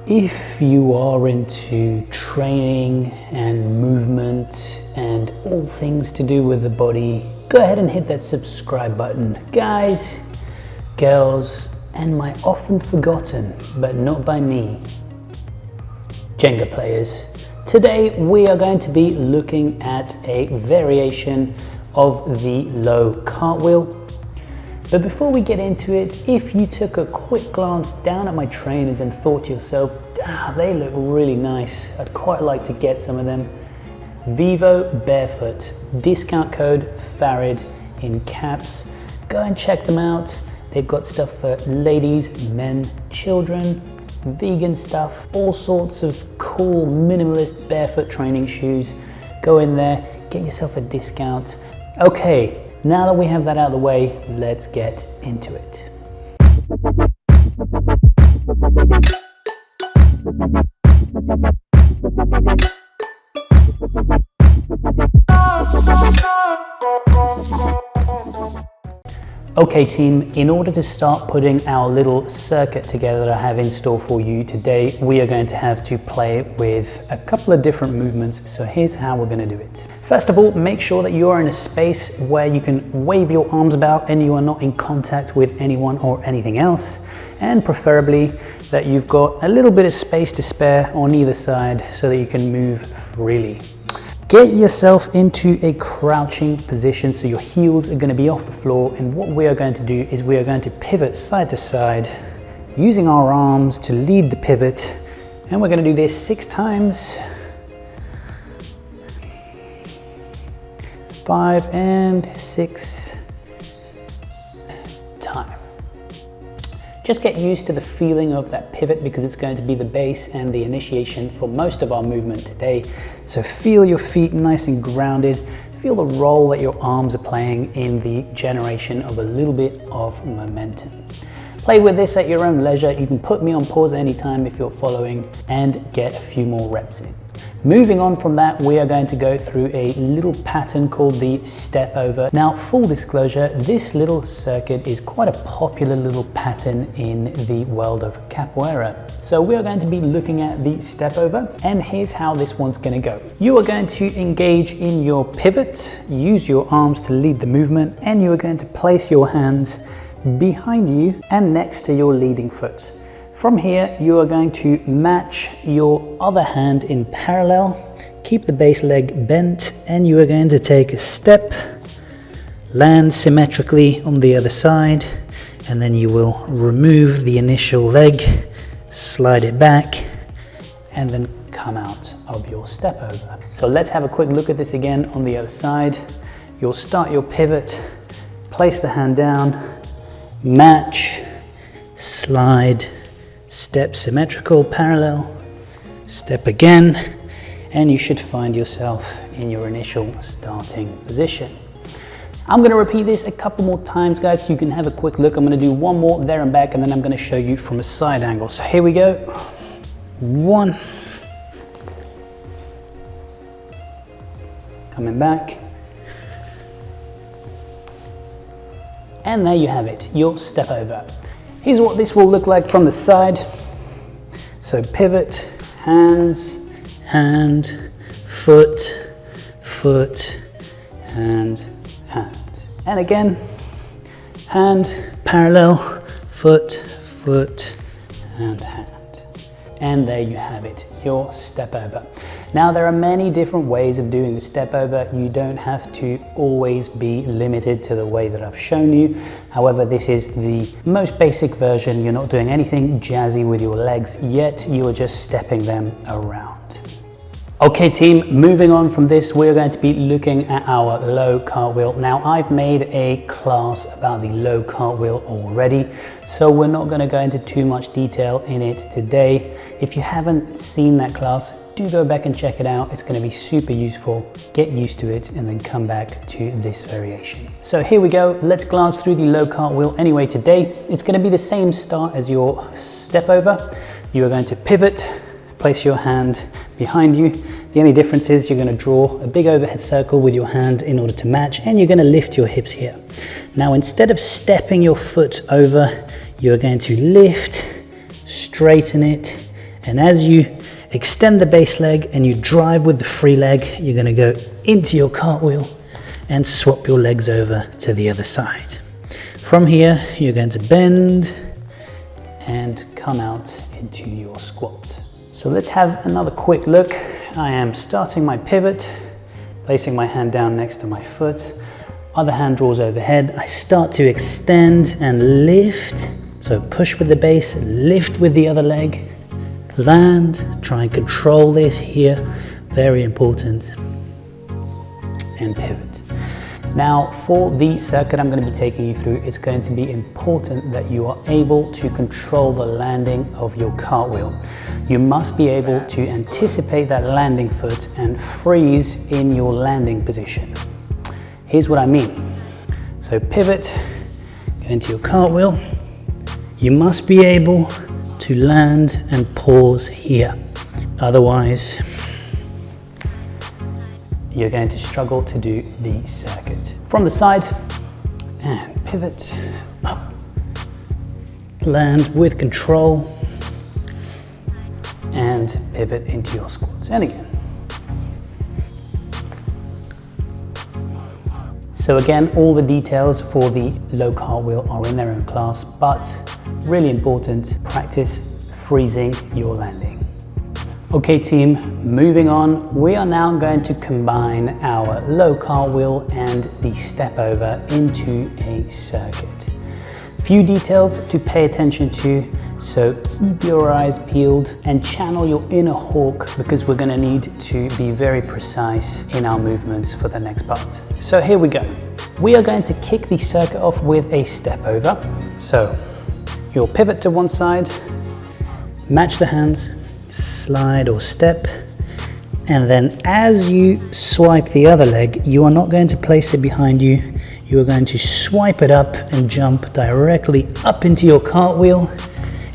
If you are into training and movement and all things to do with the body, go ahead and hit that subscribe button. Guys, girls, and my often forgotten, but not by me, Jenga players. Today we are going to be looking at a variation of the low cartwheel. But before we get into it, if you took a quick glance down at my trainers and thought to yourself, they look really nice, I'd quite like to get some of them. Vivo Barefoot, discount code FARID in caps. Go and check them out. They've got stuff for ladies, men, children, vegan stuff, all sorts of cool minimalist barefoot training shoes. Go in there, get yourself a discount. Okay. Now that we have that out of the way, let's get into it. Okay team, in order to start putting our little circuit together that I have in store for you today, we are going to have to play with a couple of different movements. So here's how we're going to do it. First of all, make sure that you're in a space where you can wave your arms about and you are not in contact with anyone or anything else. And preferably that you've got a little bit of space to spare on either side so that you can move freely. Get yourself into a crouching position so your heels are going to be off the floor, and what we are going to do is we are going to pivot side to side using our arms to lead the pivot, and we're going to do this 6 times. 5 and 6 times. Just get used to the feeling of that pivot because it's going to be the base and the initiation for most of our movement today. So feel your feet nice and grounded. Feel the role that your arms are playing in the generation of a little bit of momentum. Play with this at your own leisure. You can put me on pause at any time if you're following and get a few more reps in. Moving on from that, we are going to go through a little pattern called the step over. Now, full disclosure, this little circuit is quite a popular little pattern in the world of capoeira. So we are going to be looking at the step over, and here's how this one's going to go. You are going to engage in your pivot, use your arms to lead the movement, and you are going to place your hands behind you and next to your leading foot. From here, you are going to match your other hand in parallel, keep the base leg bent, and you are going to take a step, land symmetrically on the other side, and then you will remove the initial leg, slide it back, and then come out of your step over. So let's have a quick look at this again on the other side. You'll start your pivot, place the hand down, match, slide, step symmetrical, parallel, step again, and you should find yourself in your initial starting position. I'm going to repeat this a couple more times, guys, so you can have a quick look. I'm going to do one more there and back, and then I'm going to show you from a side angle. So here we go. 1. Coming back. And there you have it, your step over. Here's what this will look like from the side. So pivot, hands, hand, foot, foot, hand, hand. And again, hand, parallel, foot, foot, and hand. And there you have it, your step over. Now there are many different ways of doing the step over. You don't have to always be limited to the way that I've shown you. However, this is the most basic version. You're not doing anything jazzy with your legs yet, you are just stepping them around. Okay team, moving on from this, we're going to be looking at our low cartwheel. Now I've made a class about the low cartwheel already, so we're not going to go into too much detail in it today. If you haven't seen that class, do go back and check it out. It's going to be super useful. Get used to it and then come back to this variation. So here we go. Let's glance through the low cartwheel anyway today. It's going to be the same start as your step over. You are going to pivot, place your hand behind you. The only difference is you're going to draw a big overhead circle with your hand in order to match, and you're going to lift your hips here. Now instead of stepping your foot over, you're going to lift, straighten it, And as you extend the base leg and you drive with the free leg, you're going to go into your cartwheel and swap your legs over to the other side. From here, you're going to bend and come out into your squat. So let's have another quick look. I am starting my pivot, placing my hand down next to my foot. Other hand draws overhead. I start to extend and lift. So push with the base, lift with the other leg, land, try and control this here, very important, and pivot. Now for the circuit I'm going to be taking you through, it's going to be important that you are able to control the landing of your cartwheel. You must be able to anticipate that landing foot and freeze in your landing position. Here's what I mean. So pivot, go into your cartwheel. You must be able to land and pause here. Otherwise, you're going to struggle to do the circuit. From the side, and pivot, up, land with control, and pivot into your squats. And again. So again, all the details for the low cartwheel are in their own class, but really important, practice freezing your landing. Okay team, moving on, we are now going to combine our low cartwheel and the step over into a circuit. Few details to pay attention to, so keep your eyes peeled and channel your inner hawk, because we're going to need to be very precise in our movements for the next part. So here we go. We are going to kick the circuit off with a step over. So you'll pivot to one side, match the hands, slide or step, and then as you swipe the other leg, you are not going to place it behind you. You are going to swipe it up and jump directly up into your cartwheel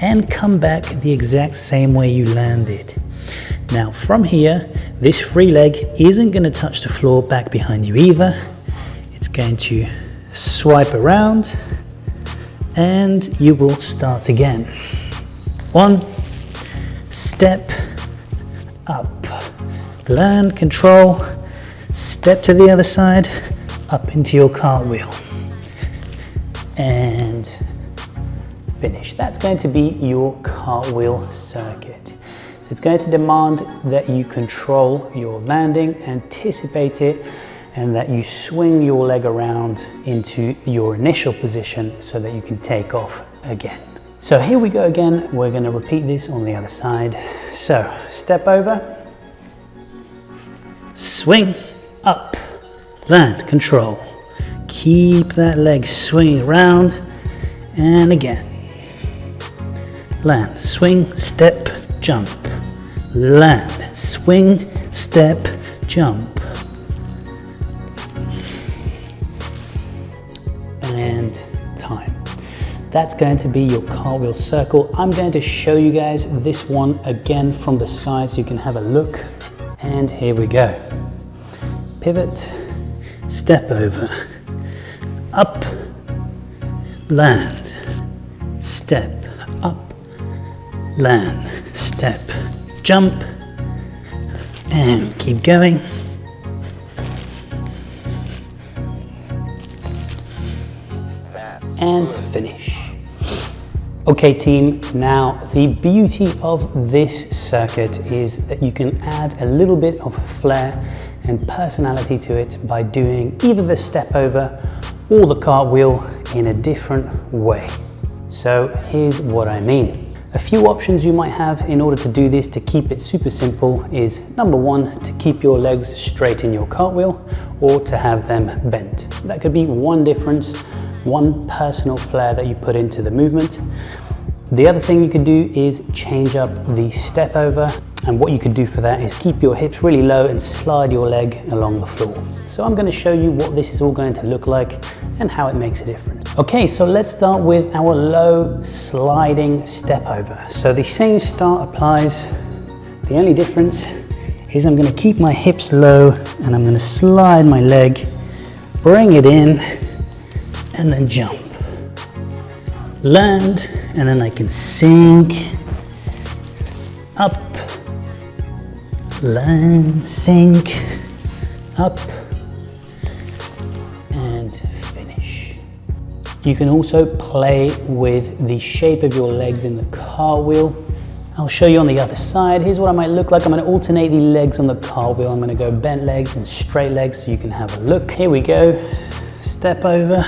and come back the exact same way you landed. Now from here, this free leg isn't going to touch the floor back behind you either. It's going to swipe around and you will start again. One, step, up, land, control, step to the other side, up into your cartwheel, and finish. That's going to be your cartwheel circuit. So it's going to demand that you control your landing, anticipate it, and that you swing your leg around into your initial position so that you can take off again. So here we go again, we're going to repeat this on the other side. So step over, swing, up, land, control. Keep that leg swinging around, and again. Land, swing, step, jump. Land, swing, step, jump. And time. That's going to be your cartwheel circle. I'm going to show you guys this one again from the side so you can have a look. And here we go. Pivot, step over, up, land, step, up, land, step, jump, and keep going. And finish. Okay team, now the beauty of this circuit is that you can add a little bit of flair and personality to it by doing either the step over or the cartwheel in a different way. So here's what I mean. A few options you might have in order to do this to keep it super simple is number one, to keep your legs straight in your cartwheel or to have them bent. That could be one difference, one personal flair that you put into the movement. The other thing you could do is change up the step over, and what you could do for that is keep your hips really low and slide your leg along the floor. So I'm going to show you what this is all going to look like and how it makes a difference. Okay, so let's start with our low sliding step over. So the same start applies. The only difference is I'm going to keep my hips low and I'm going to slide my leg, bring it in, and then jump. Land, and then I can sink up, land, sink, up, and finish. You can also play with the shape of your legs in the cartwheel. I'll show you on the other side. Here's what I might look like. I'm going to alternate the legs on the cartwheel. I'm going to go bent legs and straight legs so you can have a look. Here we go. Step over,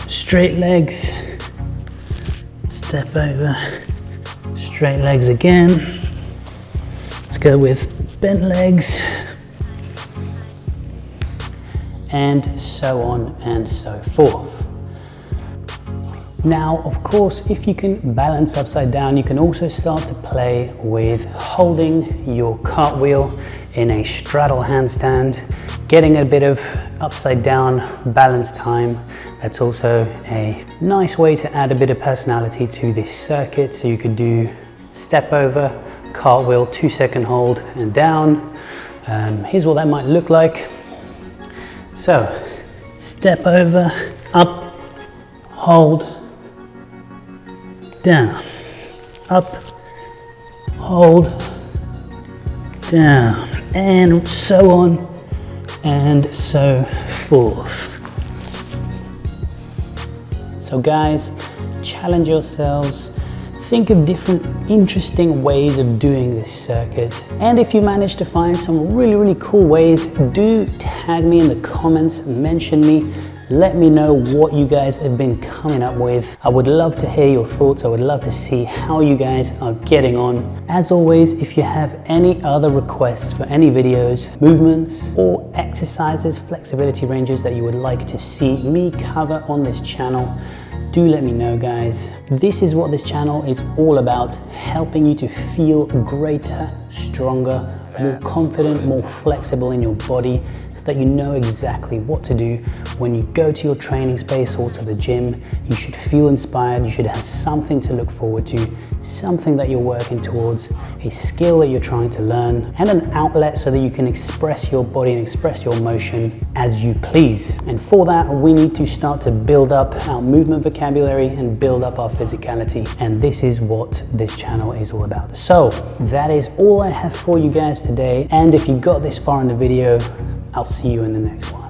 straight legs, step over, straight legs again. Let's go with bent legs, and so on and so forth. Now, of course, if you can balance upside down, you can also start to play with holding your cartwheel in a straddle handstand, getting a bit of upside down balance time. That's also a nice way to add a bit of personality to this circuit. So you could do step over, cartwheel, 2-second hold and down. Here's what that might look like. So step over, up, hold, down, up, hold, down, and so on and so forth. So guys, challenge yourselves. Think of different interesting ways of doing this circuit. And if you manage to find some really cool ways, do tag me in the comments, mention me, let me know what you guys have been coming up with. I would love to hear your thoughts. I would love to see how you guys are getting on. As always, if you have any other requests for any videos, movements, or exercises, flexibility ranges that you would like to see me cover on this channel, do let me know, guys. This is what this channel is all about, helping you to feel greater, stronger, more confident, more flexible in your body, so that you know exactly what to do when you go to your training space or to the gym. You should feel inspired, you should have something to look forward to, something that you're working towards, a skill that you're trying to learn, and an outlet so that you can express your body and express your motion as you please. And for that, we need to start to build up our movement vocabulary and build up our physicality. And this is what this channel is all about. So that is all I have for you guys today. And if you got this far in the video, I'll see you in the next one.